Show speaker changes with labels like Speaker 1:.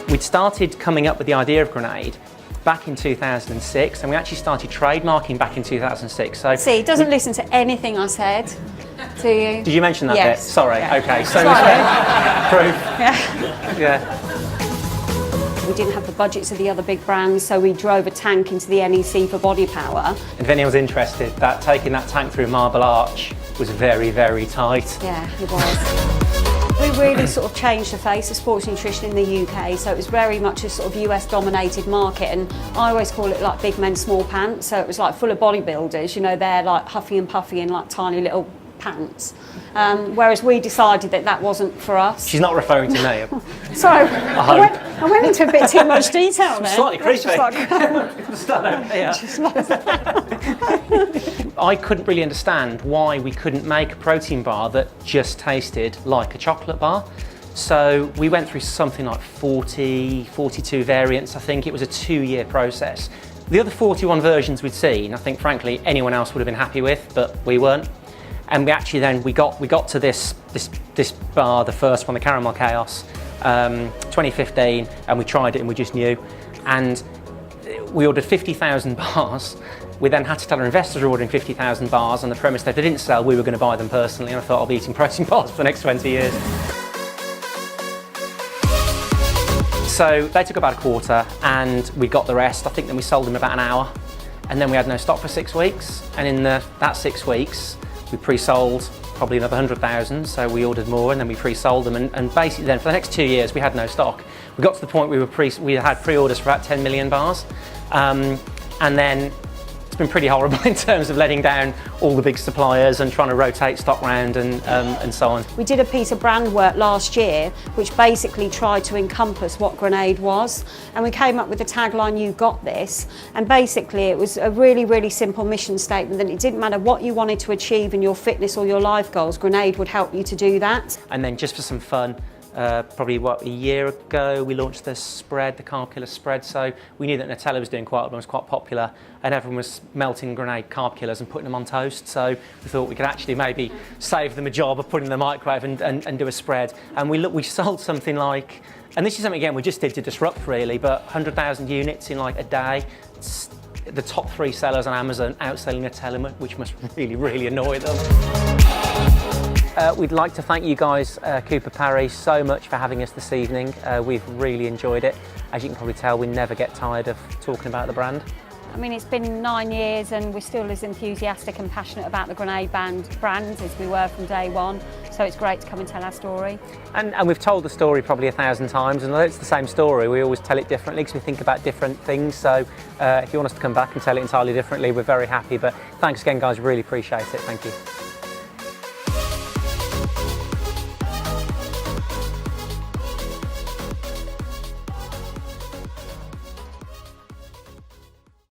Speaker 1: We'd started coming up with the idea of grenade back in 2006, and we actually started trademarking back in 2006. So
Speaker 2: see, he doesn't listen to anything I said. Do you?
Speaker 1: Did you mention that
Speaker 2: Yes.
Speaker 1: bit? Sorry.
Speaker 2: Yeah.
Speaker 1: Okay. So proof. Yeah.
Speaker 2: We didn't have the budgets of the other big brands, so we drove a tank into the NEC for body power.
Speaker 1: And if anyone's interested, that taking that tank through Marble Arch was very, very tight.
Speaker 2: Yeah, it was. We really sort of changed the face of sports nutrition in the UK, so it was very much a sort of US dominated market, and I always call it like big men, small pants, so it was like full of bodybuilders, you know, they're like huffy and puffy in like tiny little pants, whereas we decided that that wasn't for us.
Speaker 1: She's not referring to me.
Speaker 2: So I went into a bit too much detail there.
Speaker 1: Slightly creepy. I couldn't really understand why we couldn't make a protein bar that just tasted like a chocolate bar. So we went through something like 42 variants. I think it was a 2-year process. The other 41 versions we'd seen, I think frankly anyone else would have been happy with, but we weren't. And we actually then we got to this bar, the first one, the Caramel Chaos, 2015, and we tried it and we just knew. And we ordered 50,000 bars. We then had to tell our investors we were ordering 50,000 bars on the premise that if they didn't sell, we were going to buy them personally. And I thought I'll be eating protein bars for the next 20 years. So they took about a quarter and we got the rest. I think then we sold them about an hour. And then we had no stock for 6 weeks. And in that 6 weeks, we pre-sold probably another 100,000, so we ordered more and then we pre-sold them, and basically then for the next 2 years we had no stock. We got to the point we had pre-orders for about 10 million bars, and then it's been pretty horrible in terms of letting down all the big suppliers and trying to rotate stock round and so on.
Speaker 2: We did a piece of brand work last year which basically tried to encompass what Grenade was, and we came up with the tagline, "You got this," and basically it was a really, really simple mission statement that it didn't matter what you wanted to achieve in your fitness or your life goals, Grenade would help you to do that.
Speaker 1: And then just for some fun, probably a year ago we launched the spread, the carb killer spread. So we knew that Nutella was doing quite well and was quite popular, and everyone was melting Grenade carb killers and putting them on toast. So we thought we could actually maybe save them a job of putting them in the microwave and do a spread. And we sold something like, and this is something again we just did to disrupt really, but 100,000 units in like a day. It's the top 3 sellers on Amazon outselling Nutella, which must really, really annoy them. We'd like to thank you guys, Cooper Parrys, so much for having us this evening. We've really enjoyed it. As you can probably tell, we never get tired of talking about the brand.
Speaker 2: I mean, it's been 9 years and we're still as enthusiastic and passionate about the Grenade brand as we were from day one. So it's great to come and tell our story.
Speaker 1: And we've told the story probably 1,000 times, and although it's the same story, we always tell it differently because we think about different things. So if you want us to come back and tell it entirely differently, we're very happy. But thanks again, guys, really appreciate it. Thank you.